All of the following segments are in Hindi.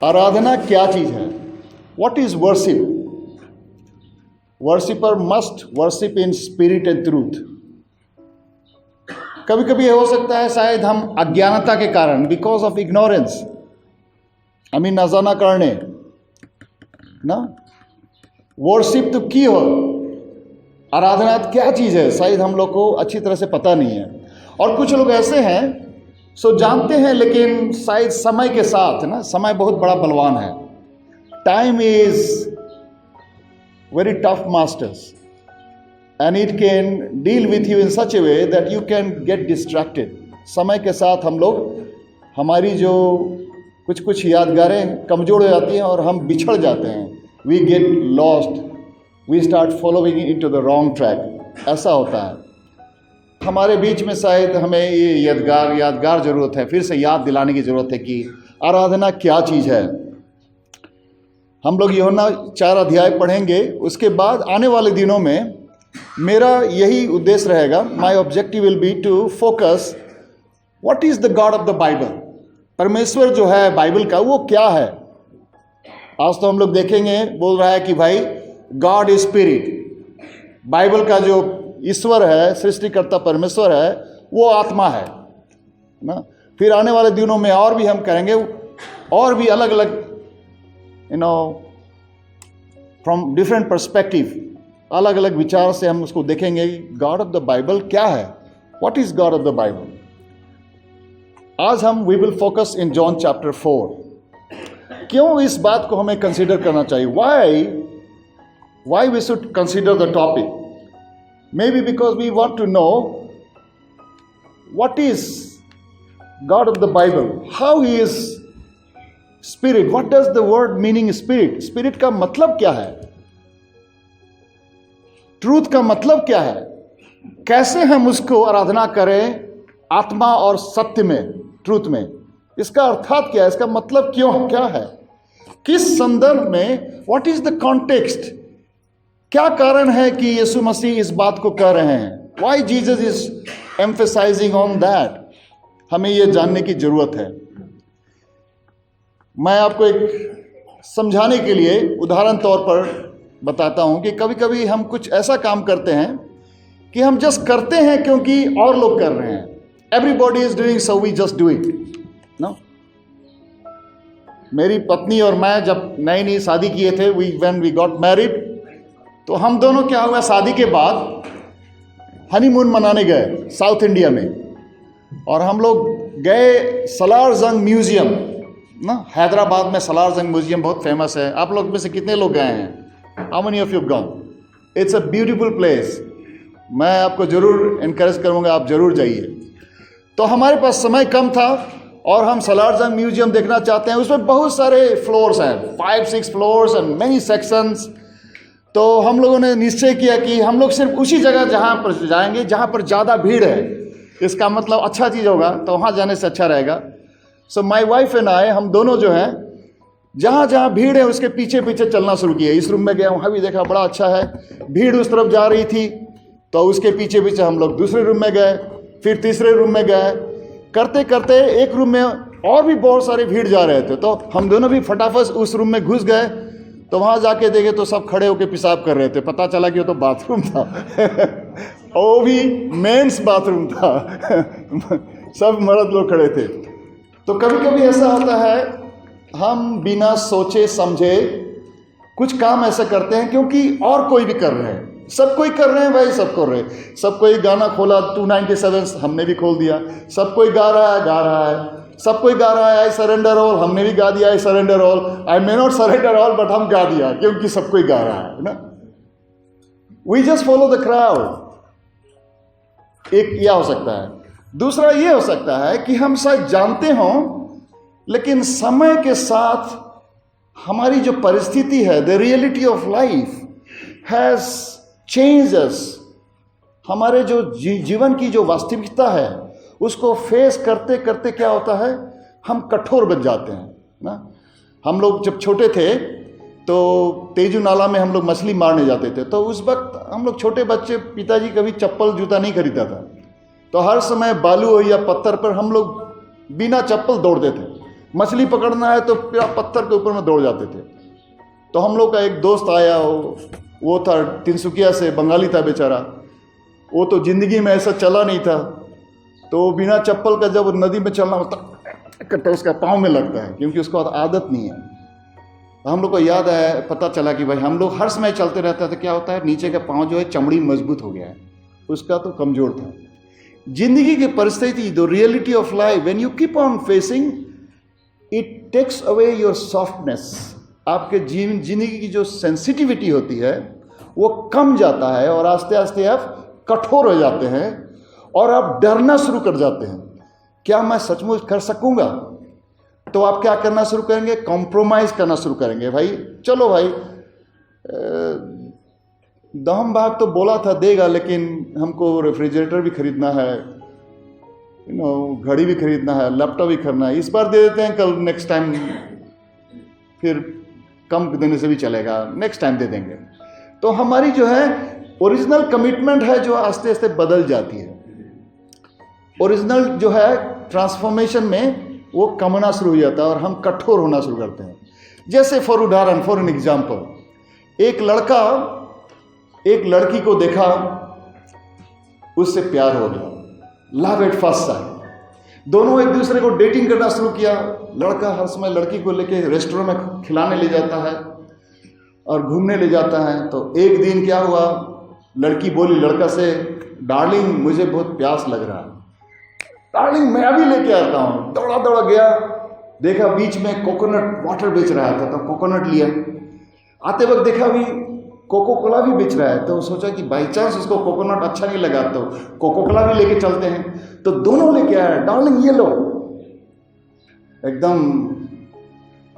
आराधना क्या चीज है? What is worship? Worshipper must worship in spirit and truth. कभी कभी हो सकता है शायद हम अज्ञानता के कारण, बिकॉज ऑफ इग्नोरेंस, हमें न जाना करने ना, वर्शिप तो की हो, आराधना क्या चीज़ है, शायद हम लोग को अच्छी तरह से पता नहीं है। और कुछ लोग ऐसे हैं सो जानते हैं, लेकिन शायद समय के साथ ना, समय बहुत बड़ा बलवान है, time is very tough masters and it can deal with you in such a way that you can get distracted। समय के साथ हम लोग, हमारी जो कुछ यादगारें कमज़ोर हो जाती हैं और हम बिछड़ जाते हैं। We get lost, we start following into the wrong track। ऐसा होता है। हमारे बीच में शायद हमें ये यादगार ज़रूरत है, फिर से याद दिलाने की ज़रूरत है कि आराधना क्या चीज़ है। हम लोग यूहन्ना 4 अध्याय पढ़ेंगे, उसके बाद आने वाले दिनों में मेरा यही उद्देश्य रहेगा। My objective will be to focus what is the God of the Bible. परमेश्वर जो है बाइबल का, वो क्या है। आज तो हम लोग देखेंगे, बोल रहा है कि भाई गॉड इज स्पिरिट। बाइबल का जो ईश्वर है, सृष्टिकर्ता परमेश्वर है, वो आत्मा है ना। फिर आने वाले दिनों में और भी हम करेंगे, और भी अलग अलग फ्रॉम डिफरेंट पर्सपेक्टिव, अलग अलग विचार से हम उसको देखेंगे। गॉड ऑफ द बाइबल क्या है, what is God of the Bible. आज हम we will focus in John chapter 4। क्यों इस बात को हमें कंसीडर करना चाहिए? Why we should consider the topic? May be because we want to know what is God of the Bible, how he is spirit, what does the word meaning spirit. Spirit का मतलब क्या है, ट्रूथ का मतलब क्या है, कैसे हम उसको आराधना करें आत्मा और सत्य में, ट्रूथ में। इसका अर्थात क्या है, इसका मतलब क्यों क्या है, किस संदर्भ में, व्हाट इज द कॉन्टेक्स्ट, क्या कारण है कि यीशु मसीह इस बात को कह रहे हैं, why Jesus is emphasising on that. हमें यह जानने की जरूरत है। मैं आपको एक समझाने के लिए उदाहरण तौर पर बताता हूं कि कभी कभी हम कुछ ऐसा काम करते हैं कि हम जस्ट करते हैं क्योंकि और लोग कर रहे हैं। Everybody is doing so we just do it no. मेरी पत्नी और मैं जब नई शादी किए थे, व्हेन वी गॉट मैरिड, तो हम दोनों क्या हुआ, शादी के बाद हनीमून मनाने गए साउथ इंडिया में। और हम लोग गए सलार जंग म्यूजियम ना, हैदराबाद में सलार जंग म्यूजियम बहुत फेमस है। आप लोग में से कितने लोग गए हैं? How many of you have gone? It's a beautiful place। मैं आपको जरूर इनकरेज करूंगा, आप जरूर जाइए। तो हमारे पास समय कम था और हम सलार जंग म्यूजियम देखना चाहते हैं। उसमें बहुत सारे फ्लोर्स हैं, 5-6 फ्लोर्स एंड मैनी सेक्शंस। तो हम लोगों ने निश्चय किया कि हम लोग सिर्फ उसी जगह जहाँ पर जाएंगे जहाँ पर ज़्यादा भीड़ है। इसका मतलब अच्छा चीज़ होगा, तो वहाँ जाने से अच्छा रहेगा। सो माई वाइफ एंड आई, हम दोनों जो हैं, जहाँ जहाँ भीड़ है उसके पीछे पीछे चलना शुरू किया। इस रूम में गया, वहाँ भी देखा बड़ा अच्छा है, भीड़ उस तरफ जा रही थी, तो उसके पीछे पीछे हम लोग दूसरे रूम में गए, फिर तीसरे रूम में गए। करते करते एक रूम में और भी बहुत सारी भीड़ जा रहे थे, तो हम दोनों भी फटाफट उस रूम में घुस गए। तो वहाँ जाके देखे तो सब खड़े होकर पेशाब कर रहे थे। पता चला कि वो तो बाथरूम था वो भी मेंस बाथरूम था सब मर्द लोग खड़े थे। तो कभी कभी ऐसा होता है, हम बिना सोचे समझे कुछ काम ऐसा करते हैं क्योंकि और कोई भी कर रहे हैं, सब कोई कर रहे हैं भाई, सब कर रहे हैं। सब कोई गाना खोला 297, हमने भी खोल दिया। सब कोई गा रहा है, सब कोई गा रहा है आई सरेंडर ऑल, हमने भी गा दिया I surrender all. I may not surrender all, but हम गा दिया क्योंकि सब कोई गा रहा है ना। We just follow the crowd. एक यह हो सकता है। दूसरा ये हो सकता है कि हम शायद जानते हों, लेकिन समय के साथ हमारी जो परिस्थिति है, the reality of life has changed us. हमारे जो जीवन की जो वास्तविकता है उसको फेस करते करते क्या होता है, हम कठोर बन जाते हैं ना। हम लोग जब छोटे थे तो तेजू नाला में हम लोग मछली मारने जाते थे, तो उस वक्त हम लोग छोटे बच्चे, पिताजी कभी चप्पल जूता नहीं खरीदा था, तो हर समय बालू या पत्थर पर हम लोग बिना चप्पल दौड़ते थे। मछली पकड़ना है तो पत्थर के ऊपर में दौड़ जाते थे। तो हम लोग का एक दोस्त आया, वो था तिनसुकिया से, बंगाली था बेचारा, वो तो ज़िंदगी में ऐसा चला नहीं था। तो बिना चप्पल का जब नदी में चलना होता तो उसका पाँव में लगता है, क्योंकि उसको आदत नहीं है। तो हम लोग को याद आया, पता चला कि भाई हम लोग हर समय चलते रहते हैं तो क्या होता है, नीचे का पाँव जो है चमड़ी मजबूत हो गया है, उसका तो कमज़ोर था। जिंदगी की परिस्थिति, the reality of life, when you keep on facing it takes away your softness. आपके जिंदगी की जो सेंसिटिविटी होती है वो कम जाता है और आस्ते आस्ते आप कठोर हो जाते हैं और आप डरना शुरू कर जाते हैं, क्या मैं सचमुच कर सकूंगा? तो आप क्या करना शुरू करेंगे? कॉम्प्रोमाइज़ करना शुरू करेंगे। भाई चलो भाई, दहम भाग तो बोला था देगा, लेकिन हमको रेफ्रिजरेटर भी खरीदना है, घड़ी भी खरीदना है, लैपटॉप भी खरीदना है, इस बार दे देते हैं, कल नेक्स्ट टाइम फिर कम देने से भी चलेगा, नेक्स्ट टाइम दे देंगे। तो हमारी जो है ओरिजिनल कमिटमेंट है जो आस्ते आस्ते बदल जाती है। ओरिजिनल जो है ट्रांसफॉर्मेशन में वो कम होना शुरू हो जाता है और हम कठोर होना शुरू करते हैं। जैसे फॉर उदाहरण, फॉर एन एग्जाम्पल, एक लड़का एक लड़की को देखा, उससे प्यार हो गया, लव एट फर्स्ट साइट। दोनों एक दूसरे को डेटिंग करना शुरू किया। लड़का हर समय लड़की को लेके रेस्टोरेंट में खिलाने ले जाता है और घूमने ले जाता है। तो एक दिन क्या हुआ, लड़की बोली लड़का से, डार्लिंग मुझे बहुत प्यास लग रहा है। डार्लिंग मैं अभी लेके आता हूँ। दौड़ा दौड़ा गया, देखा बीच में कोकोनट वाटर बेच रहा था, तो कोकोनट लिया। आते वक्त देखा भी कोको कोला भी बेच रहा है, तो सोचा कि बाई चांस उसको कोकोनट अच्छा नहीं लगा तो कोको कोला भी लेके चलते हैं। तो दोनों लेके आया, डार्लिंग ये लो, एकदम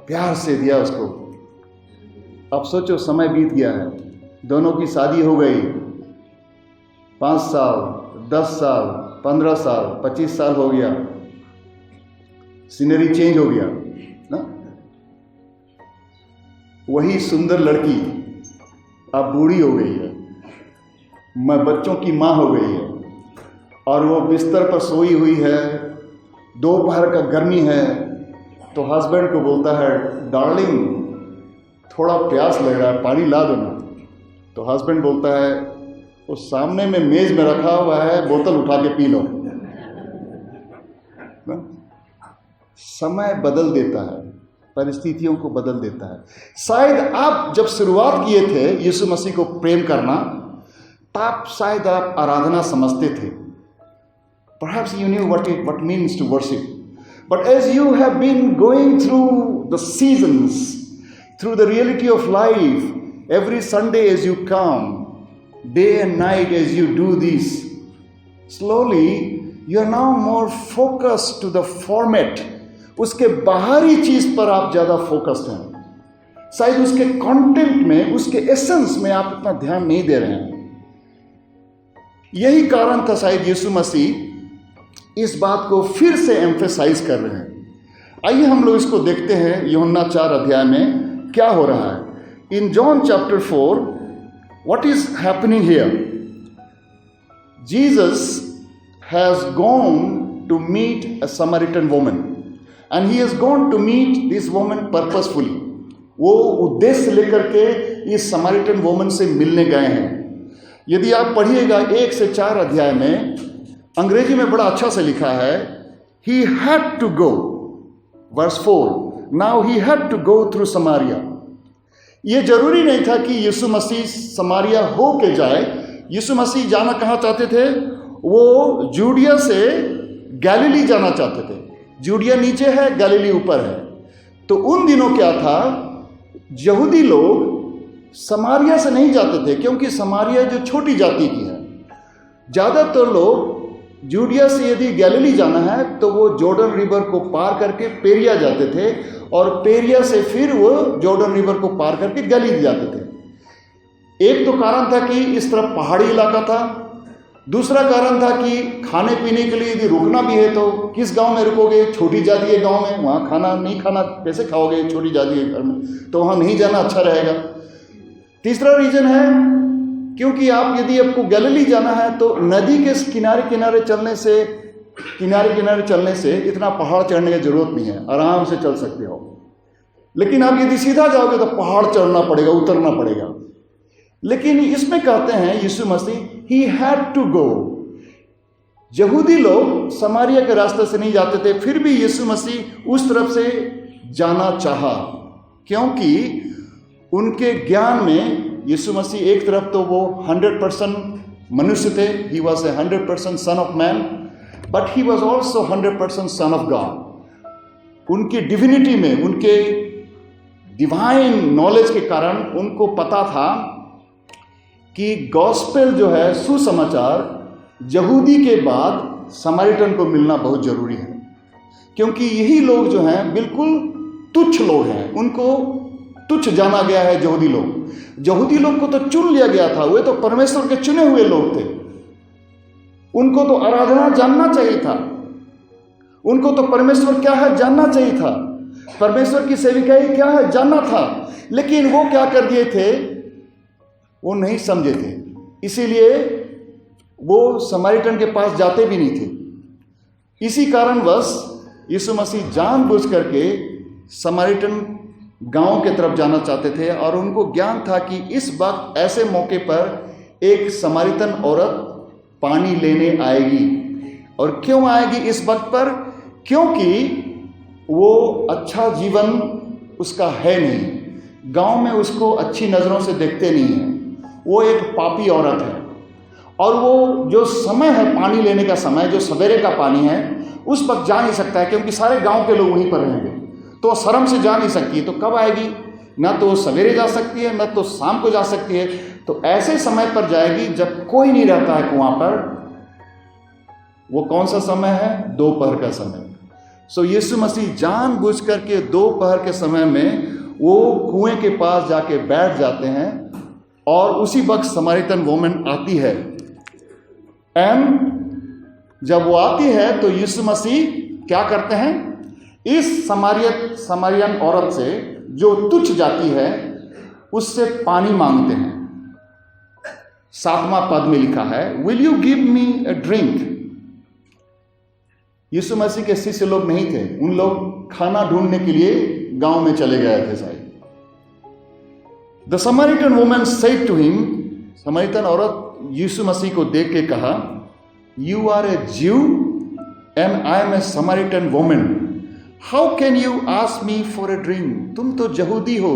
प्यार से दिया उसको। अब सोचो समय बीत गया है, दोनों की शादी हो गई, 5 साल, 10 साल, 15 साल, 25 साल हो गया, सीनरी चेंज हो गया ना। वही सुंदर लड़की अब बूढ़ी हो गई है, मैं बच्चों की माँ हो गई है और वो बिस्तर पर सोई हुई है, दोपहर का गर्मी है। तो हस्बैंड को बोलता है, डार्लिंग थोड़ा प्यास लग रहा है, पानी ला दो ना। तो हस्बैंड बोलता है, वो सामने में मेज में रखा हुआ है, बोतल उठा के पी लो ना? समय बदल देता है, परिस्थितियों को बदल देता है। शायद आप जब शुरुआत किए थे यीशु मसीह को प्रेम करना, तब शायद आप आराधना समझते थे। Perhaps you knew what means to worship. But as you have been going through the seasons, through the reality of life, every Sunday as you come, day and night as you do this, slowly you are now more focused to the format. उसके बाहरी चीज पर आप ज्यादा फोकस्ड हैं, शायद उसके कंटेंट में, उसके एसेंस में आप इतना ध्यान नहीं दे रहे हैं। यही कारण था शायद यीशु मसीह इस बात को फिर से एम्फेसाइज कर रहे हैं। आइए हम लोग इसको देखते हैं यूहन्ना 4 अध्याय में क्या हो रहा है। In John chapter 4, what is happening here? Jesus has gone to meet a Samaritan woman and he has gone to meet this woman purposefully. वो उद्देश्य लेकर के इस समरिटन वुमन से मिलने गए हैं। यदि आप पढ़िएगा 1 से 4 अध्याय में, अंग्रेजी में बड़ा अच्छा से लिखा है, he had to go, verse 4, now he had to go through Samaria. ये जरूरी नहीं था कि यीशु मसीह समारिया हो के जाए। यीशु मसीह जाना कहाँ चाहते थे? वो जूडिया से गैलीली जाना चाहते थे। जूडिया नीचे है, गलीली ऊपर है। तो उन दिनों क्या था, यहूदी लोग समारिया से नहीं जाते थे, क्योंकि समारिया जो छोटी जाति की है। ज़्यादातर लोग जूडिया से यदि गलीली जाना है तो वो जॉर्डन रिवर को पार करके पेरिया जाते थे, और पेरिया से फिर वो जॉर्डन रिवर को पार करके गलीली जाते थे। एक तो कारण था कि इस तरफ पहाड़ी इलाका था, दूसरा कारण था कि खाने पीने के लिए यदि रुकना भी है तो किस गांव में रुकोगे? छोटी जाति के गांव में, वहाँ खाना नहीं खाना, कैसे खाओगे छोटी जाति के घर में? तो वहाँ नहीं जाना अच्छा रहेगा। तीसरा रीजन है क्योंकि आप यदि आपको गलीली जाना है तो नदी के किनारे किनारे चलने से किनारे किनारे चलने से इतना पहाड़ चढ़ने की जरूरत नहीं है, आराम से चल सकते हो। लेकिन आप यदि सीधा जाओगे तो पहाड़ चढ़ना पड़ेगा, उतरना पड़ेगा। लेकिन इसमें कहते हैं यीशु मसीह ही हैड टू गो। यहूदी लोग समारिया के रास्ते से नहीं जाते थे, फिर भी यीशु मसीह उस तरफ से जाना चाहा, क्योंकि उनके ज्ञान में यीशु मसीह एक तरफ तो वो 100% मनुष्य थे, he was a 100% son of man, but he was also 100% son of God. उनकी डिविनिटी में, उनके डिवाइन नॉलेज के कारण उनको पता था कि गॉस्पेल जो है, सुसमाचार, यहूदी के बाद समारिटन को मिलना बहुत जरूरी है, क्योंकि यही लोग जो हैं बिल्कुल तुच्छ लोग हैं, उनको तुच्छ जाना गया है। यहूदी लोग को तो चुन लिया गया था, वे तो परमेश्वर के चुने हुए लोग थे, उनको तो आराधना जानना चाहिए था, उनको तो परमेश्वर क्या है जानना चाहिए था, परमेश्वर की सेविकाई क्या है जानना था। लेकिन वो क्या कर दिए थे, वो नहीं समझे थे, इसीलिए वो समारिटन के पास जाते भी नहीं थे। इसी कारणवश यीशु मसीह जानबूझ करके समारिटन गांव के तरफ जाना चाहते थे, और उनको ज्ञान था कि इस वक्त ऐसे मौके पर एक समारिटन औरत पानी लेने आएगी। और क्यों आएगी इस वक्त पर? क्योंकि वो अच्छा जीवन उसका है नहीं, गांव में उसको अच्छी नज़रों से देखते नहीं हैं, वो एक पापी औरत है। और वो जो समय है पानी लेने का समय, जो सवेरे का पानी है, उस वक्त जा नहीं सकता है, क्योंकि सारे गांव के लोग वहीं पर रहेंगे, तो शर्म से जा नहीं सकती है। तो कब आएगी? ना तो सवेरे जा सकती है, ना तो शाम को जा सकती है। तो ऐसे समय पर जाएगी जब कोई नहीं रहता है कुआं पर। वो कौन सा समय है? दोपहर का समय। सो यीशु मसीह जानबूझ करके दोपहर के समय में वो कुएं के पास जाके बैठ जाते हैं, और उसी वक्त समारिटन वोमन आती है। एंड जब वो आती है तो यीशु मसीह क्या करते हैं? इस समारियन औरत से, जो तुच्छ जाती है, उससे पानी मांगते हैं। 7वां पद में लिखा है, will you give me a drink. यीशु मसीह के शिष्य लोग नहीं थे, उन लोग खाना ढूंढने के लिए गांव में चले गए थे शायद। The Samaritan woman said to him, Samaritan औरत यीशु मसीह को देख के कहा, you are a Jew and I am a Samaritan woman, how can you ask me for a drink. तुम तो यहूदी हो,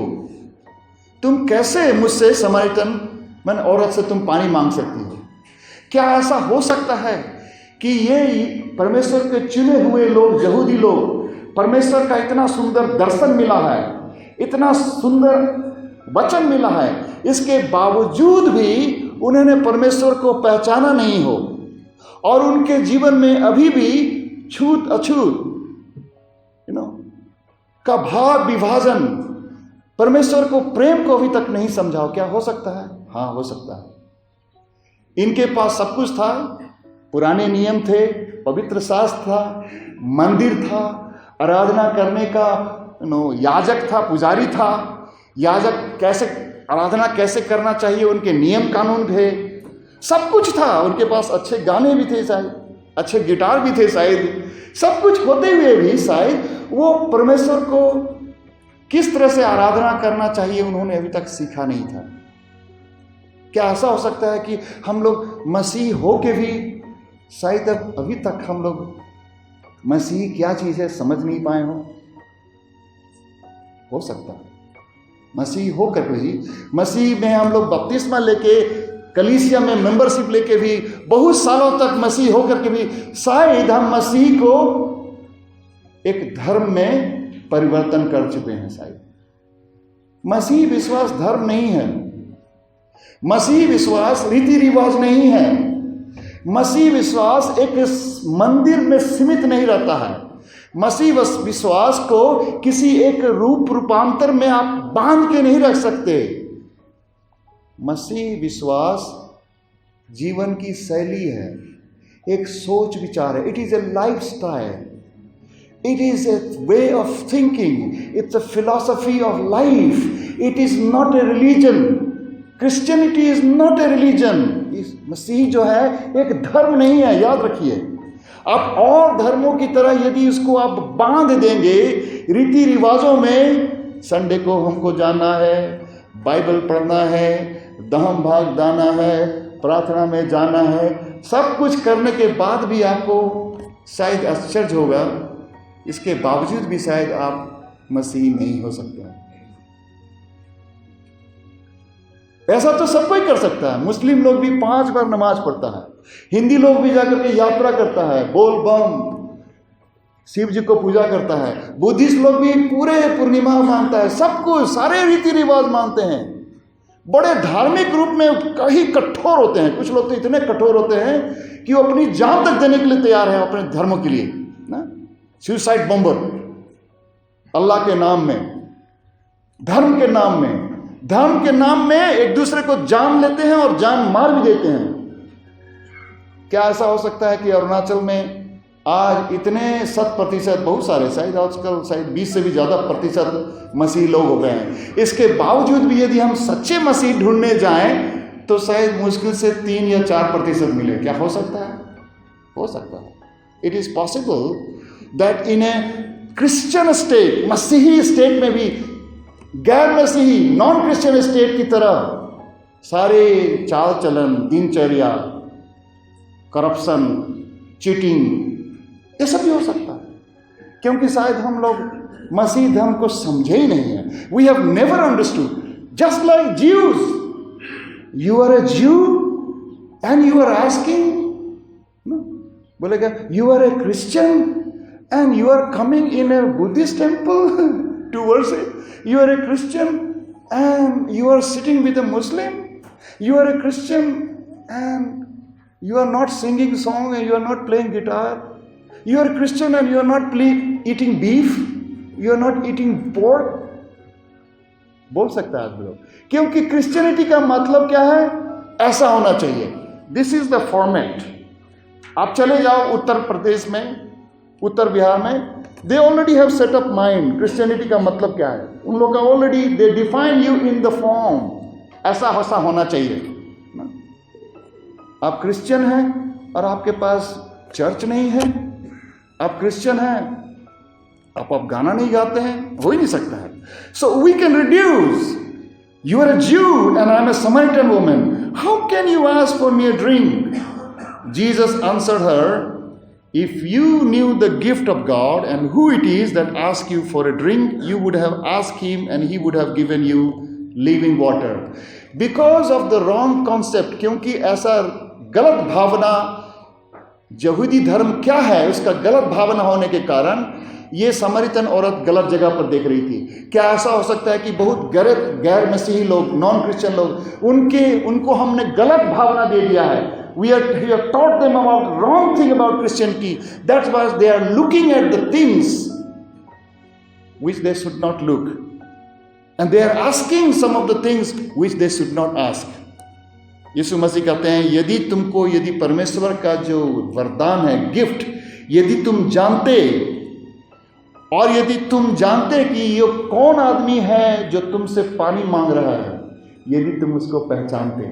तुम कैसे मुझसे समारिटन औरत से तुम पानी मांग सकती हो? क्या ऐसा हो सकता है कि ये परमेश्वर के चुने हुए लोग, यहूदी लोग, परमेश्वर का इतना सुंदर दर्शन मिला है, इतना सुंदर वचन मिला है, इसके बावजूद भी उन्होंने परमेश्वर को पहचाना नहीं हो, और उनके जीवन में अभी भी छूत अछूत का भाव विभाजन, परमेश्वर को, प्रेम को अभी तक नहीं समझाओ? क्या हो सकता है? हाँ, हो सकता है। इनके पास सब कुछ था, पुराने नियम थे, पवित्र शास्त्र था, मंदिर था, आराधना करने का याजक था, पुजारी था, याजक कैसे आराधना कैसे करना चाहिए, उनके नियम कानून थे, सब कुछ था उनके पास। अच्छे गाने भी थे शायद, अच्छे गिटार भी थे शायद, सब कुछ होते हुए भी शायद वो परमेश्वर को किस तरह से आराधना करना चाहिए उन्होंने अभी तक सीखा नहीं था। क्या ऐसा हो सकता है कि हम लोग मसीह हो के भी शायद अभी तक हम लोग मसीह क्या चीज़ है समझ नहीं पाए हो सकता है। मसीह होकर भी, मसीह में हम लोग बपतिस्मा लेके, कलीसिया में मेंबरशिप लेके भी, बहुत सालों तक मसीह होकर के भी शायद हम मसीह को एक धर्म में परिवर्तन कर चुके हैं। शायद मसीह विश्वास धर्म नहीं है, मसीह विश्वास रीति रिवाज नहीं है, मसीह विश्वास एक मंदिर में सीमित नहीं रहता है। मसीह विश्वास को किसी एक रूपांतर में आप बांध के नहीं रख सकते। मसीह विश्वास जीवन की शैली है, एक सोच विचार है। It is a lifestyle, it is a way of thinking, it's a philosophy of life, it is not a religion. Christianity is not a religion. मसीह जो है एक धर्म नहीं है, याद रखिए। आप और धर्मों की तरह यदि उसको आप बांध देंगे रीति रिवाजों में, संडे को हमको जाना है, बाइबल पढ़ना है, दहम भाग दाना है, प्रार्थना में जाना है, सब कुछ करने के बाद भी आपको शायद आश्चर्य होगा, इसके बावजूद भी शायद आप मसीही नहीं हो सकते हैं। ऐसा तो सब कोई कर सकता है। मुस्लिम लोग भी 5 बार नमाज पढ़ता है, हिंदी लोग भी जाकर के यात्रा करता है, बोल बम, शिव जी को पूजा करता है, बुद्धिस्ट लोग भी पूरे पूर्णिमा मानता है, सब कुछ सारे रीति रिवाज मानते हैं, बड़े धार्मिक रूप में कहीं कठोर होते हैं। कुछ लोग तो इतने कठोर होते हैं कि वो अपनी जान तक देने के लिए तैयार है अपने धर्म के लिए ना, सुसाइड बॉम्बर, अल्लाह के नाम में, धर्म के नाम में, धर्म के नाम में एक दूसरे को जान लेते हैं और जान मार भी देते हैं। क्या ऐसा हो सकता है कि अरुणाचल में आज इतने 100%, बहुत सारे, शायद आजकल शायद 20 से भी ज़्यादा प्रतिशत मसीह लोग हो गए हैं, इसके बावजूद भी यदि हम सच्चे मसीह ढूंढने जाएं तो शायद मुश्किल से 3 या 4% मिले। क्या हो सकता है? हो सकता है। It is possible that in A Christian state, मसीही स्टेट में भी गैर मसीही नॉन क्रिश्चियन स्टेट की तरह सारे चाल चलन, दिनचर्या, करप्शन, चीटिंग, ये सब भी हो सकता है, क्योंकि शायद हम लोग मसीह धर्म को समझे ही नहीं है। We have never understood, just like Jews, you are a Jew and you are asking, बोलेगा you are a Christian and you are coming in a Buddhist temple to worship, you are a Christian and you are sitting with a Muslim, you are a Christian and you are not singing song and you are not playing guitar, you are a Christian and you are not eating beef, you are not eating pork। बोल सकता है आदमी लोग, क्योंकि क्रिश्चियनिटी का मतलब क्या है? ऐसा होना चाहिए, दिस इज द फॉर्मेट। आप चले जाओ उत्तर प्रदेश में, उत्तर बिहार में, they already have set up mind, Christianity का मतलब क्या है, उन लोग का already they define you in the form, ऐसा होना चाहिए ना? आप क्रिश्चियन हैं और आपके पास चर्च नहीं है, आप क्रिश्चियन हैं आप गाना नहीं गाते हैं, हो ही नहीं सकता है। So we can reduce, you are a Jew and I am a Samaritan woman, how can you ask for me a drink? Jesus answered her, if you knew the gift of God and who it is that asks you for a drink, you would have asked him and he would have given you living water. Because of the wrong concept, क्योंकि ऐसा गलत भावना, यहूदी धर्म क्या है उसका गलत भावना होने के कारण ये समरितन औरत गलत जगह पर देख रही थी। क्या ऐसा हो सकता है कि बहुत गैर मसीही लोग, नॉन क्रिश्चियन लोग, उनको हमने गलत भावना दे दिया है, we have taught them about wrong thing about Christianity, that's why they are looking at the things which they should not look, and they are asking some of the things which they should not ask। यीशु मसीह कहते हैं यदि परमेश्वर का जो वरदान है, गिफ्ट, यदि तुम जानते, और यदि तुम जानते कि ये कौन आदमी है जो तुमसे पानी मांग रहा है, यदि तुम उसको पहचानते,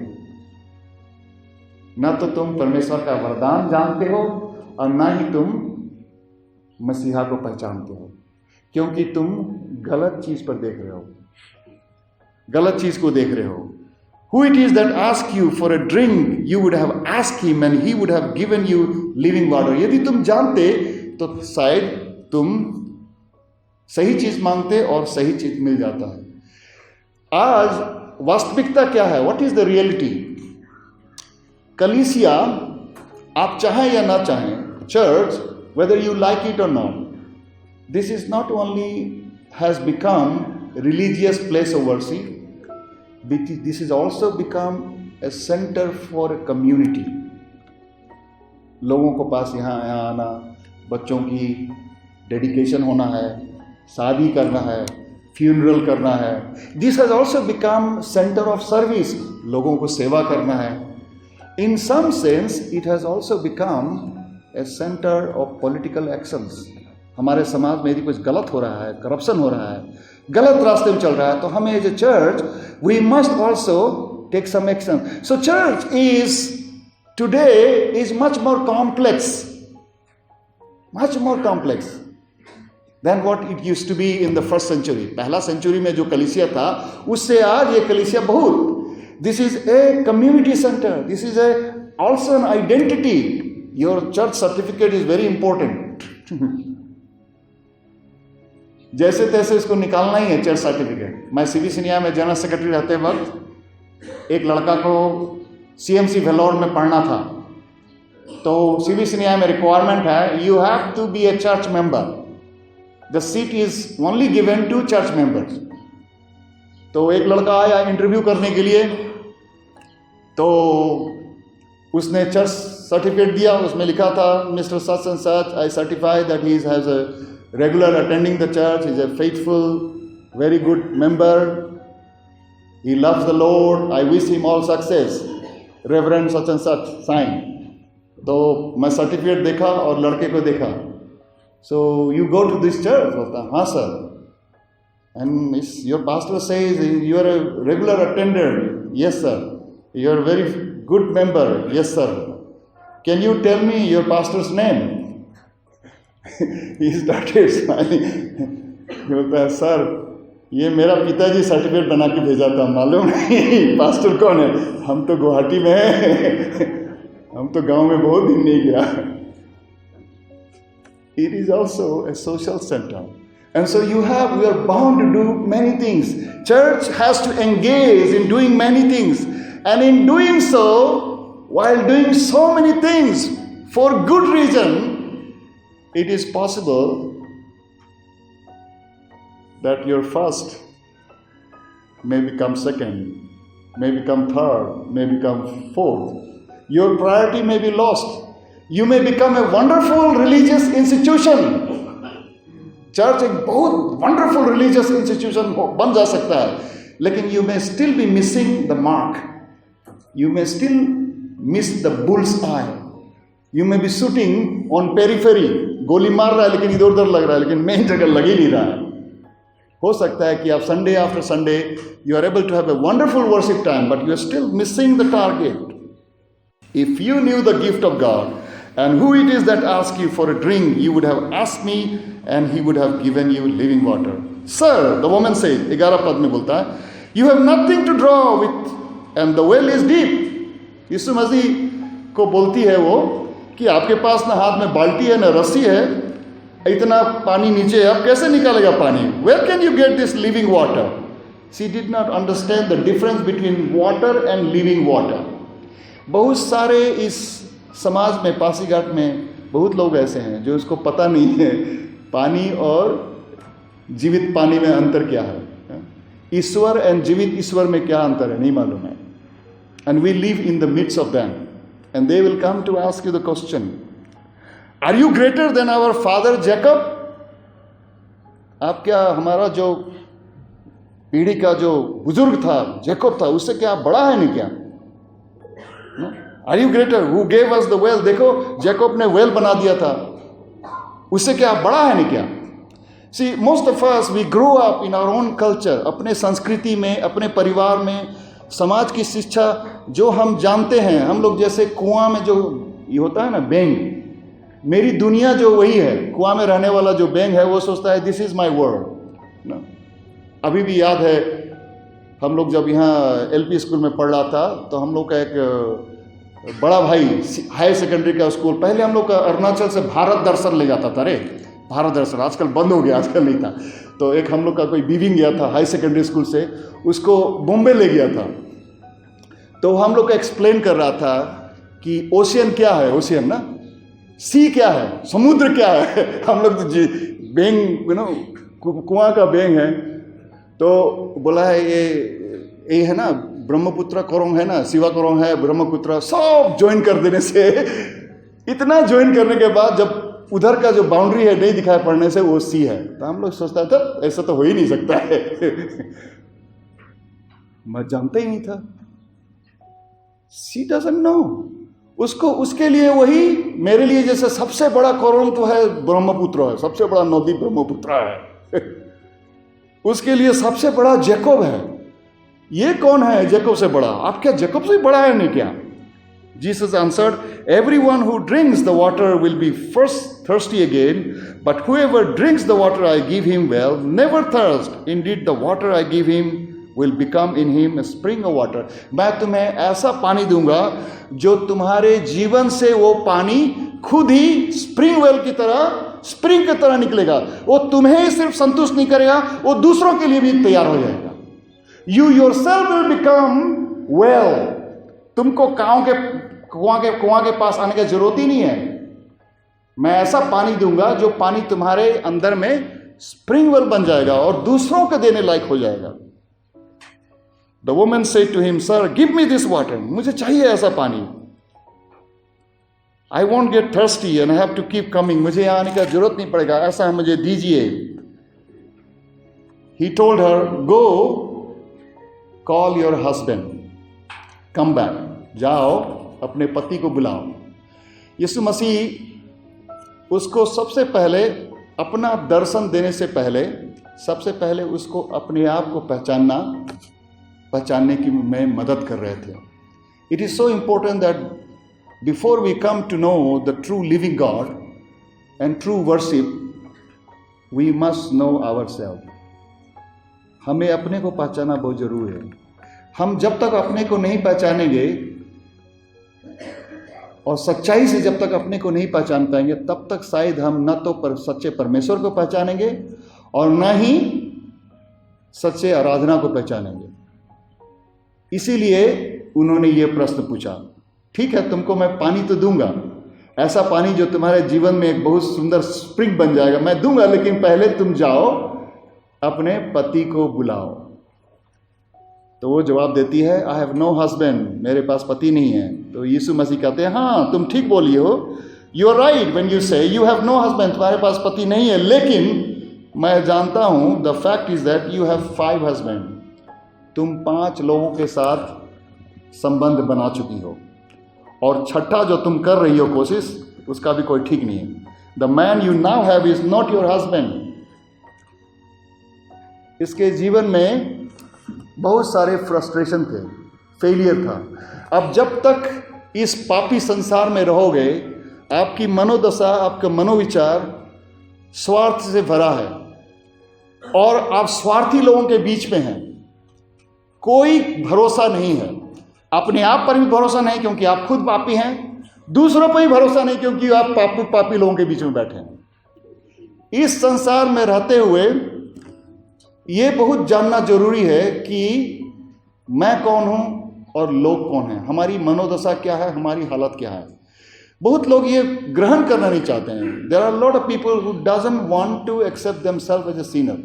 ना तो तुम परमेश्वर का वरदान जानते हो और ना ही तुम मसीहा को पहचानते हो, क्योंकि तुम गलत चीज पर देख रहे हो, गलत चीज को देख रहे हो। Who it is that asks you for a drink, you would have asked him and he would have given you living water। यदि तुम जानते तो शायद तुम सही चीज मांगते और सही चीज मिल जाता है। आज वास्तविकता क्या है? What is the reality? कलीसिया, आप चाहें या ना चाहें, church, whether you like it or not, this is not only has become a religious place of worship, but this is also become a center for a community। लोगों को पास यहाँ आना, बच्चों की डेडिकेशन होना है, शादी करना है, फ्यूनरल करना है, this has also become center of service, लोगों को सेवा करना है। In some sense, it has also become a center of political actions। हमारे समाज में यदि कुछ गलत हो रहा है, करप्शन हो रहा है, गलत रास्ते में चल रहा है, तो हमें as a church we must also take some action। So church is today is much more complex much more complex than what it used to be in the first century. पहला सेंचुरी में जो कलीसिया था उससे आज ये कलीसिया बहुत. This is a community center. This is also an identity. Your church certificate is very important. जैसे तैसे इसको निकालना ही है चर्च सर्टिफिकेट. मैं सीबी सिनिया में जनरल सेक्रेटरी रहते वक्त एक लड़का को CMC वेलोर में पढ़ना था. तो सीबी सिनिया में रिक्वायरमेंट है, you have to be a church member. The seat is only given to church members. तो एक लड़का आया इंटरव्यू करने के लिए, तो उसने चर्च सर्टिफिकेट दिया. उसमें लिखा था mister such and such, I certify that he has a regular attending the church, is a faithful very good member, he loves the Lord, I wish him all success, reverend such and such, sign. तो मैं सर्टिफिकेट देखा और लड़के को देखा. So you go to this church? बोलता हाँ sir. And your pastor says you are a regular attender? Yes sir. You are very good member? Yes sir. Can you tell me your pastor's name? He started smiling. बोलता है सर ये मेरा पिताजी सर्टिफिकेट बना के भेजा था, मालूम नहीं पास्टर कौन है. हम तो गुवाहाटी में हैं, हम तो गांव में बहुत दिन नहीं गया. It is also a social center. And so you are bound to do many things. Church has to engage in doing many things. And in doing so, while doing so many things for good reason, it is possible that your first may become second, may become third, may become fourth. Your priority may be lost. You may become a wonderful religious institution. Church एक बहुत wonderful religious institution बन जा सकता है, लेकिन you may still be missing the mark. You may still miss the bull's eye. You may be shooting on periphery. गोली मार रहा है लेकिन इधर उधर लग रहा है, लेकिन मेन जगह लग ही नहीं रहा है. हो सकता है कि आप Sunday after Sunday you are able to have a wonderful worship time, but you are still missing the target. If you knew the gift of God and who it is that asks you for a drink, you would have asked me and he would have given you living water. Sir, the woman said, 11 पद में बोलता है, you have nothing to draw with and the well is deep. यीशु मसीह को बोलती है वो कि आपके पास ना हाथ में बाल्टी है ना रस्सी है, इतना पानी नीचे है, अब कैसे निकालेगा पानी? Where can you get this living water? She did not understand the difference between water and living water. बहुत सारे इस समाज में, पासीघाट में बहुत लोग ऐसे हैं जो इसको पता नहीं है पानी और जीवित पानी में अंतर क्या है, ईश्वर एंड जीवित ईश्वर में क्या अंतर है, नहीं मालूम है. And we live in the midst of them and they will come to ask you the question, are you greater than our father Jacob? आप क्या हमारा जो पीढ़ी का जो बुजुर्ग था जैकब था, उससे क्या बड़ा है नहीं क्या? Are you greater who gave us the well? देखो जैकब ने वेल बना दिया था, उससे क्या बड़ा है नहीं क्या? See most of us we grow up in our own culture. अपने संस्कृति में, अपने परिवार में, समाज की शिक्षा जो हम जानते हैं. हम लोग जैसे कुआं में जो ये होता है ना बेंग, मेरी दुनिया जो वही है. कुआं में रहने वाला जो बेंग है वो सोचता है दिस इज माई वर्ल्ड. अभी भी याद है हम लोग जब यहाँ LP स्कूल में पढ़ रहा था तो हम लोग का एक बड़ा भाई हायर सेकेंडरी का स्कूल, पहले हम लोग का अरुणाचल से भारत दर्शन ले जाता था. अरे भारत दर्शन आजकल बंद हो गया, आजकल नहीं था. तो एक हम लोग का कोई बीविंग गया था हाई सेकेंडरी स्कूल से, उसको बॉम्बे ले गया था. तो हम लोग का एक्सप्लेन कर रहा था कि ओशियन क्या है, ओशियन ना, सी क्या है, समुद्र क्या है. हम लोग तो बेंग कुआं का बेंग है. तो बोला है ये है ना ब्रह्मपुत्र कोरोंग है ना, शिवा कोरोंग है, ब्रह्मपुत्र, सब ज्वाइन कर देने से, इतना ज्वाइन करने के बाद जब उधर का जो बाउंड्री है नहीं दिखाई पड़ने से वो सी है. तो हम लोग सोचता था ऐसा तो हो ही नहीं सकता है. मैं जानता ही नहीं था. सी डजंट नो. उसको उसके लिए वही मेरे लिए जैसे सबसे बड़ा कोरोंग तो है ब्रह्मपुत्र है, सबसे बड़ा नदी ब्रह्मपुत्र है. उसके लिए सबसे बड़ा जैकब है. ये कौन है जैकब से बड़ा? आप क्या जैकब से बड़ा है नहीं क्या? Jesus answered, everyone who drinks the water will be first thirsty again, but whoever drinks the water I give him will never thirst. Indeed, the water I give him will become in him a spring of water. मैं तुम्हें ऐसा पानी दूंगा जो तुम्हारे जीवन से वो पानी खुद ही स्प्रिंग वेल की तरह, स्प्रिंग की तरह निकलेगा. वो तुम्हें ही सिर्फ संतुष्ट नहीं करेगा, वो दूसरों के लिए भी तैयार हो जाएगा. You yourself will become well. तुमको कुआं के पास आने की जरूरत ही नहीं है. मैं ऐसा पानी दूंगा जो पानी तुम्हारे अंदर में स्प्रिंग वेल बन जाएगा और दूसरों को देने लायक हो जाएगा. The woman said to him, Sir, give me this water. मुझे चाहिए ऐसा पानी. I won't get thirsty and I have to keep coming. मुझे यहाँ आने का जरूरत नहीं पड़ेगा, ऐसा मुझे दीजिए. He told her, Go, call your husband, come back. जाओ, अपने पति को बुलाओ. यीशु मसीह उसको सबसे पहले अपना दर्शन देने से पहले सबसे पहले उसको अपने आप को पहचानने की में मदद कर रहे थे. It is so important that before we come to know the true living God and true worship, we must know ourselves. हमें अपने को पहचानना बहुत जरूरी है. हम जब तक अपने को नहीं पहचानेंगे और सच्चाई से जब तक अपने को नहीं पहचान पाएंगे, तब तक शायद हम न तो सच्चे परमेश्वर को पहचानेंगे और न ही सच्चे आराधना को पहचानेंगे. इसीलिए उन्होंने ये प्रश्न पूछा. ठीक है, तुमको मैं पानी तो दूंगा, ऐसा पानी जो तुम्हारे जीवन में एक बहुत सुंदर स्प्रिंग बन जाएगा, मैं दूंगा, लेकिन पहले तुम जाओ अपने पति को बुलाओ. तो वो जवाब देती है, आई हैव नो हस्बैंड, मेरे पास पति नहीं है. तो यीशु मसीह कहते हैं, हाँ तुम ठीक बोली हो, you are right when you say you have no husband, तुम्हारे पास पति नहीं है, लेकिन मैं जानता हूं, the fact is that you have 5 husband. तुम 5 लोगों के साथ संबंध बना चुकी हो और छठा जो तुम कर रही हो कोशिश, उसका भी कोई ठीक नहीं है. The man you now have is not your husband. इसके जीवन में बहुत सारे फ्रस्ट्रेशन थे, फेलियर था. अब जब तक इस पापी संसार में रहोगे, आपकी मनोदशा, आपका मनोविचार स्वार्थ से भरा है और आप स्वार्थी लोगों के बीच में हैं. कोई भरोसा नहीं है. अपने आप पर भी भरोसा नहीं क्योंकि आप खुद पापी हैं, दूसरों पर भी भरोसा नहीं क्योंकि आप पापी लोगों के बीच में बैठे हैं. इस संसार में रहते हुए ये बहुत जानना जरूरी है कि मैं कौन हूं और लोग कौन हैं, हमारी मनोदशा क्या है, हमारी हालत क्या है. बहुत लोग ये ग्रहण करना नहीं चाहते हैं. There are lot of people who doesn't want to accept themselves as a sinner.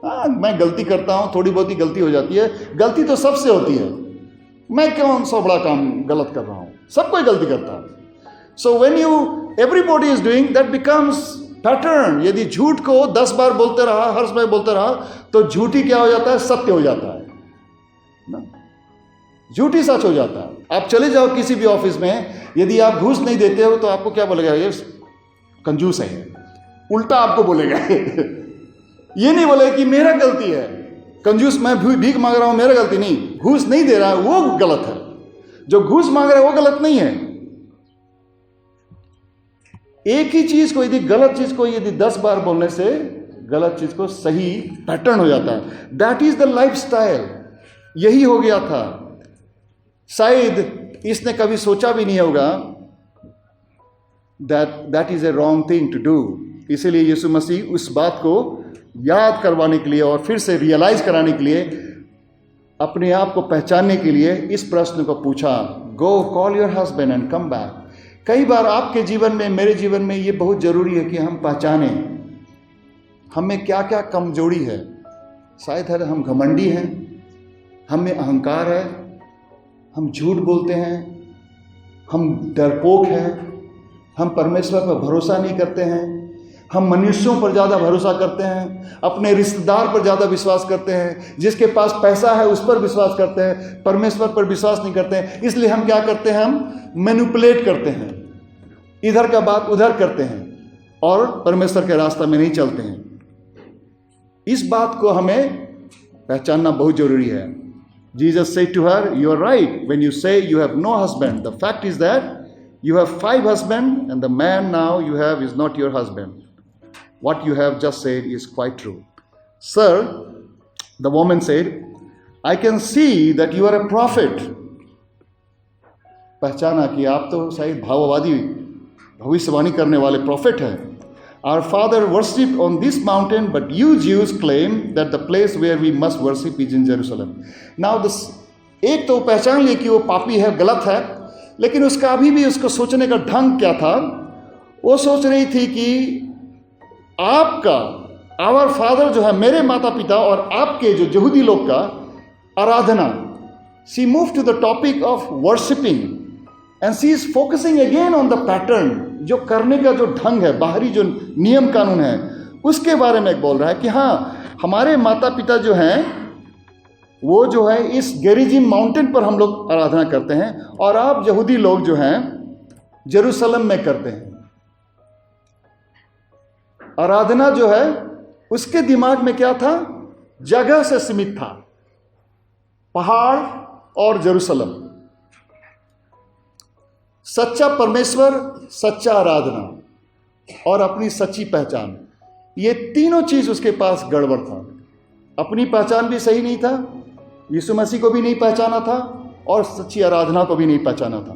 हाँ, मैं गलती करता हूं, थोड़ी बहुत ही गलती हो जाती है, गलती तो सबसे होती है, मैं कौन सा बड़ा काम गलत कर रहा हूं, सब कोई गलती करता है. So when you everybody is doing, that becomes pattern. यदि झूठ को 10 बार बोलते रहा, हर समय बोलते रहा, तो झूठी क्या हो जाता है, सत्य हो जाता है ना, झूठी सच हो जाता है. आप चले जाओ किसी भी ऑफिस में, यदि आप घूस नहीं देते हो तो आपको क्या बोलेगा, ये कंजूस है, उल्टा आपको बोलेगा. ये नहीं बोलेगा कि मेरा गलती है, कंजूस मैं भीख मांग रहा हूं, मेरा गलती नहीं, घूस नहीं दे रहा है वो गलत है, जो घूस मांग रहा है वो गलत नहीं है. एक ही चीज को, यदि गलत चीज को यदि 10 बार बोलने से गलत चीज को सही पैटर्न हो जाता है. That is the life style. यही हो गया था. शायद इसने कभी सोचा भी नहीं होगा that is a wrong thing to do. इसीलिए यीशु मसीह उस बात को याद करवाने के लिए और फिर से रियलाइज कराने के लिए, अपने आप को पहचानने के लिए इस प्रश्न को पूछा, go call your husband and come back. कई बार आपके जीवन में, मेरे जीवन में ये बहुत जरूरी है कि हम पहचानें हमें क्या क्या कमजोरी है. शायद हम घमंडी हैं, हमें अहंकार है, हम झूठ बोलते हैं, हम डरपोक हैं, हम परमेश्वर पर भरोसा नहीं करते हैं, हम मनुष्यों पर ज़्यादा भरोसा करते हैं, अपने रिश्तेदार पर ज़्यादा विश्वास करते हैं, जिसके पास पैसा है उस पर विश्वास करते हैं, परमेश्वर पर विश्वास नहीं करते हैं. इसलिए हम क्या करते हैं, हम मैनिपुलेट करते हैं, इधर का बात उधर करते हैं और परमेश्वर के रास्ते में नहीं चलते हैं. इस बात को हमें पहचानना बहुत जरूरी है. Jesus said to her, "You are right when you say you have no husband. The fact is that you have 5 husbands, and the man now you have is not your husband. What you have just said is quite true." "Sir," the woman said, "I can see that you are a prophet." पहचाना कि आप तो शायद भाववादी भविष्यवाणी करने वाले प्रॉफिट हैं. "Our father worshipped on this mountain, but you Jews claim that the place where we must worship is in Jerusalem." Now this, एक तो पहचान ली कि वो पापी है, गलत है, लेकिन उसका अभी भी उसको सोचने का ढंग क्या था? वो सोच रही थी कि आपका आवर फादर जो है, मेरे माता पिता और आपके जो यहूदी लोग का आराधना. She moved to the topic of worshipping and she is focusing again on the pattern. जो करने का जो ढंग है, बाहरी जो नियम कानून है, उसके बारे में बोल रहा है कि हाँ, हमारे माता पिता जो हैं वो जो है इस गेरिजिम माउंटेन पर हम लोग आराधना करते हैं और आप यहूदी लोग जो हैं जेरूशलम में करते हैं. आराधना जो है उसके दिमाग में क्या था? जगह से सीमित था, पहाड़ और जेरूशलम. सच्चा परमेश्वर, सच्चा आराधना और अपनी सच्ची पहचान, ये तीनों चीज उसके पास गड़बड़ था. अपनी पहचान भी सही नहीं था, यीशु मसीह को भी नहीं पहचाना था और सच्ची आराधना को भी नहीं पहचाना था.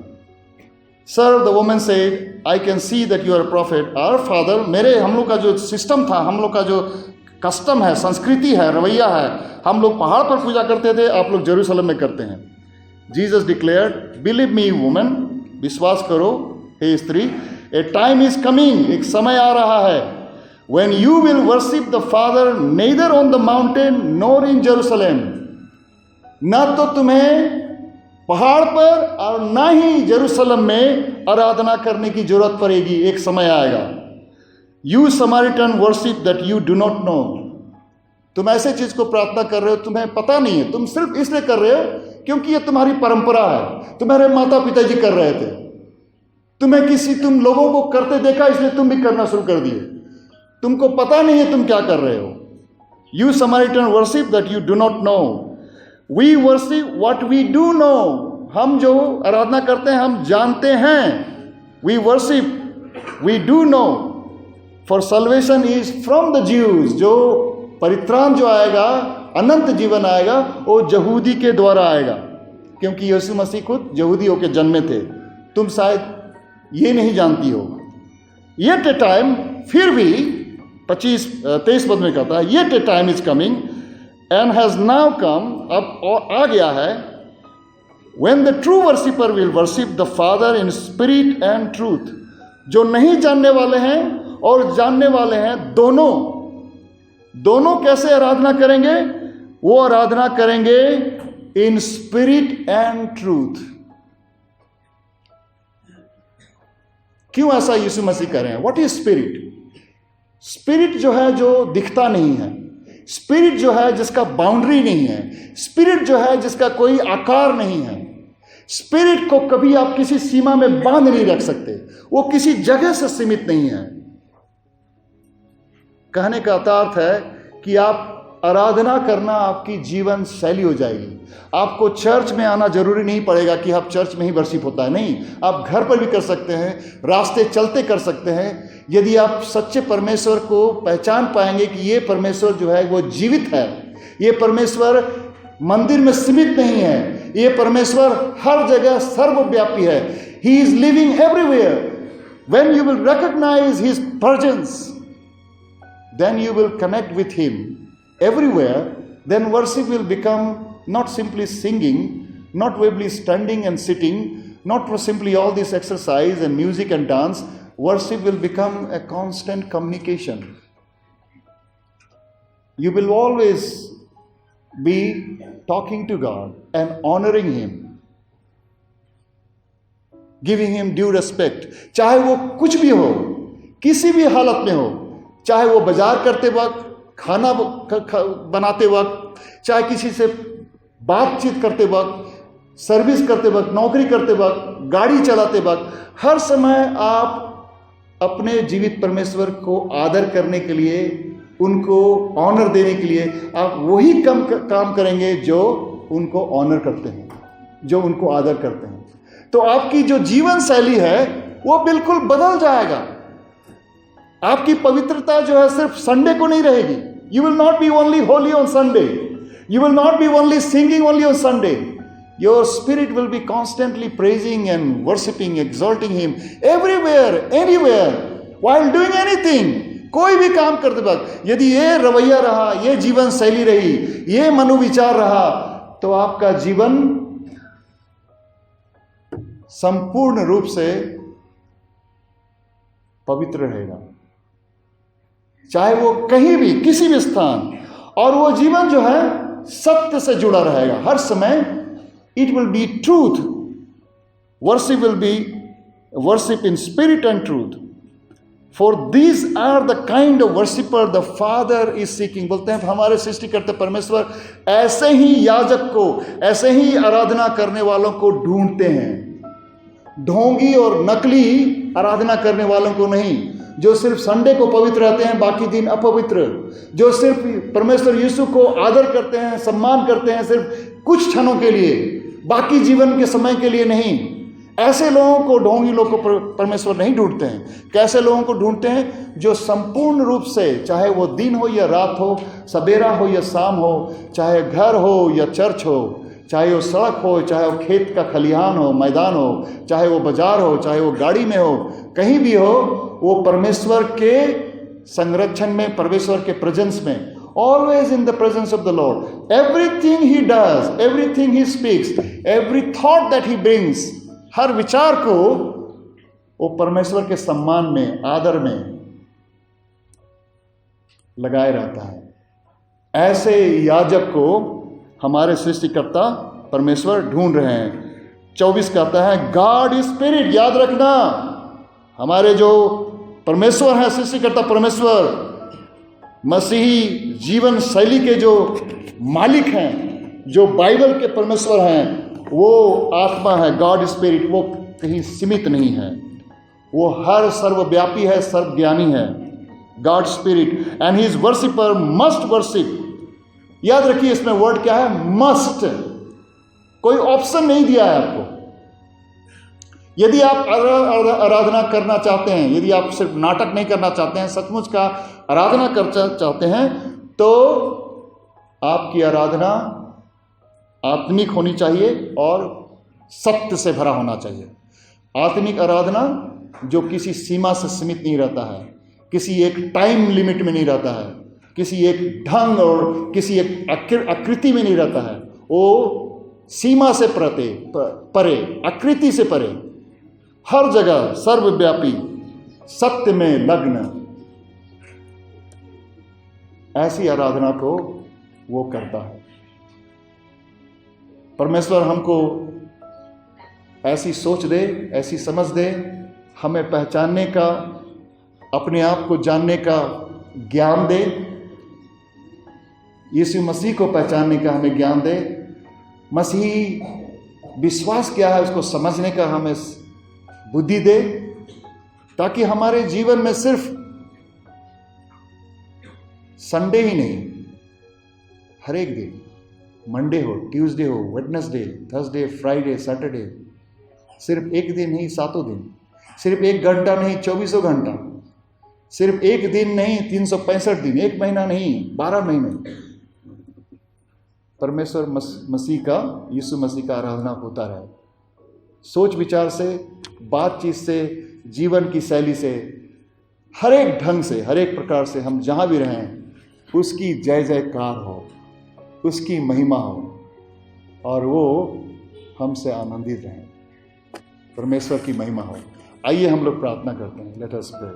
"Sir," the woman said, "I can see that you are a prophet. Our father," हम लोग का जो सिस्टम था, हम लोग का जो कस्टम है, संस्कृति है, रवैया है, हम लोग पहाड़ पर पूजा करते थे, आप लोग जेरूशलम में करते हैं. Jesus declared, "Believe me, woman," विश्वास करो हे स्त्री, "a time is coming," एक समय आ रहा है, "when you will worship the Father neither on the mountain nor in Jerusalem." ना तो तुम्हें पहाड़ पर और ना ही जेरूशलम में आराधना करने की जरूरत पड़ेगी, एक समय आएगा. "You Samaritan worship that you do not know." तुम ऐसे चीज को प्रार्थना कर रहे हो, तुम्हें पता नहीं है, तुम सिर्फ इसलिए कर रहे हो क्योंकि ये तुम्हारी परंपरा है, तुम्हारे माता पिताजी कर रहे थे, तुम लोगों को करते देखा इसलिए तुम भी करना शुरू कर दिए, तुमको पता नहीं है तुम क्या कर रहे हो. "You Samaritan worship that you do not know. We worship what we do know." हम जो आराधना करते हैं हम जानते हैं. "We worship, we do know. For salvation is from the Jews." जो परित्राण जो आएगा, अनंत जीवन आएगा, वो यहूदी के द्वारा आएगा, क्योंकि यीशु मसीह खुद यहूदियों के जन्मे थे. तुम शायद ये नहीं जानती हो. Yet a time, फिर भी 23 पद में कहता है, "Yet a time is coming and has now come," अब आ गया है, "when the true worshipper will worship the Father in spirit and truth." जो नहीं जानने वाले हैं और जानने वाले हैं, दोनों कैसे आराधना करेंगे? वो आराधना करेंगे इन स्पिरिट एंड ट्रूथ. क्यों ऐसा यीशु मसीह कह रहे हैं? What is spirit? स्पिरिट जो है जो दिखता नहीं है, स्पिरिट जो है जिसका बाउंड्री नहीं है, स्पिरिट जो है जिसका कोई आकार नहीं है. स्पिरिट को कभी आप किसी सीमा में बांध नहीं रख सकते, वो किसी जगह से सीमित नहीं है. कहने का अर्थ है कि आप आराधना करना आपकी जीवन शैली हो जाएगी. आपको चर्च में आना जरूरी नहीं पड़ेगा कि आप चर्च में ही वर्शिप होता है, नहीं, आप घर पर भी कर सकते हैं, रास्ते चलते कर सकते हैं. यदि आप सच्चे परमेश्वर को पहचान पाएंगे कि ये परमेश्वर जो है वो जीवित है, ये परमेश्वर मंदिर में सीमित नहीं है, ये परमेश्वर हर जगह सर्वव्यापी है. He is living everywhere. When you will recognise his presence, then you will connect with him everywhere. Then worship will become not simply singing, not simply standing and sitting, not simply all this exercise and music and dance. Worship will become a constant communication. You will always be talking to God and honoring him, giving him due respect. चाहे वो कुछ भी हो, किसी भी हालत में हो, चाहे वो बाजार करते वक्त, खाना बनाते वक्त, चाहे किसी से बातचीत करते वक्त, सर्विस करते वक्त, नौकरी करते वक्त, गाड़ी चलाते वक्त, हर समय आप अपने जीवित परमेश्वर को आदर करने के लिए, उनको ऑनर देने के लिए आप वही काम करेंगे जो उनको ऑनर करते हैं, जो उनको आदर करते हैं। तो आपकी जो जीवन शैली है वो बिल्कुल बदल जाएगा। आपकी पवित्रता जो है सिर्फ संडे को नहीं रहेगी। You will not be only holy on Sunday, you will not be only singing only on Sunday. Your spirit will be constantly praising and worshipping, exalting him everywhere, anywhere, while doing anything. कोई भी काम करते वक्त यदि ये रवैया रहा, ये जीवन शैली रही, ये मनोविचार रहा, तो आपका जीवन संपूर्ण रूप से पवित्र रहेगा, चाहे वो कहीं भी, किसी भी स्थान। और वो जीवन जो है सत्य से जुड़ा रहेगा हर समय। It will be truth, worship will be worship in spirit and truth, for these are the kind of worshipper the father is seeking. बोलते हैं हमारे सृष्टिकर्ता परमेश्वर ऐसे ही याजक को, ऐसे ही आराधना करने वालों को ढूंढते हैं, ढोंगी और नकली आराधना करने वालों को नहीं, जो सिर्फ संडे को पवित्र रहते हैं, बाकी दिन अपवित्र, जो सिर्फ परमेश्वर यीशु को आदर करते हैं, सम्मान करते हैं सिर्फ कुछ क्षणों के लिए, बाकी जीवन के समय के लिए नहीं। ऐसे लोगों को, ढोंगी लोगों को परमेश्वर नहीं ढूंढते हैं। कैसे लोगों को ढूंढते हैं? जो संपूर्ण रूप से, चाहे वो दिन हो या रात हो, सवेरा हो या शाम हो, चाहे घर हो या चर्च हो, चाहे वो सड़क हो, चाहे वो खेत का खलिहान हो, मैदान हो, चाहे वो बाजार हो, चाहे वो गाड़ी में हो, कहीं भी हो, वो परमेश्वर के संरक्षण में, परमेश्वर के प्रेजेंस में, always in the presence of the Lord. Everything he does, everything he speaks, every thought that he brings, हर विचार को वो परमेश्वर के सम्मान में, आदर में लगाए रहता है। ऐसे याजक को हमारे सृष्टिकर्ता परमेश्वर ढूंढ रहे हैं। 24 कहता है गॉड इज स्पिरिट। याद रखना, हमारे जो परमेश्वर हैं, सृष्टिकर्ता परमेश्वर, मसीही जीवन शैली के जो मालिक हैं, जो बाइबल के परमेश्वर हैं, वो आत्मा है, गॉड स्पिरिट। वो कहीं सीमित नहीं है, वो हर सर्वव्यापी है, सर्वज्ञानी है, God spirit. And he is worshipper must worship. याद रखिए इसमें वर्ड क्या है? मस्ट। कोई ऑप्शन नहीं दिया है आपको। यदि आप आराधना करना चाहते हैं, यदि आप सिर्फ नाटक नहीं करना चाहते हैं, सचमुच का आराधना करना चाहते हैं, तो आपकी आराधना आत्मिक होनी चाहिए और सत्य से भरा होना चाहिए। आत्मिक आराधना जो किसी सीमा से सीमित नहीं रहता है, किसी एक टाइम लिमिट में नहीं रहता है, किसी एक ढंग और किसी एक आकृति में नहीं रहता है। वो सीमा से परे, आकृति से परे, हर जगह सर्वव्यापी, सत्य में लग्न, ऐसी आराधना को वो करता है। परमेश्वर हमको ऐसी सोच दे, ऐसी समझ दे, हमें पहचानने का, अपने आप को जानने का ज्ञान दे, यीशु मसीह को पहचानने का हमें ज्ञान दे, मसीही विश्वास क्या है उसको समझने का हमें बुद्धि दे, ताकि हमारे जीवन में सिर्फ संडे ही नहीं, हर एक दिन, मंडे हो, ट्यूसडे हो, वेडनेसडे, थर्सडे, फ्राइडे, सैटरडे, सिर्फ एक दिन नहीं, 7 दिन, सिर्फ 1 घंटा नहीं, 24 घंटा, सिर्फ एक दिन नहीं, 365 दिन, 1 महीना नहीं, 12 महीने, परमेश्वर मसीह का, यीशु मसीह का आराधना होता रहे। सोच विचार से, बातचीत से, जीवन की शैली से, हर एक ढंग से, हर एक प्रकार से हम जहाँ भी रहें, उसकी जय जयकार हो, उसकी महिमा हो, और वो हमसे आनंदित रहें, परमेश्वर की महिमा हो। आइए हम लोग प्रार्थना करते हैं। Let us pray.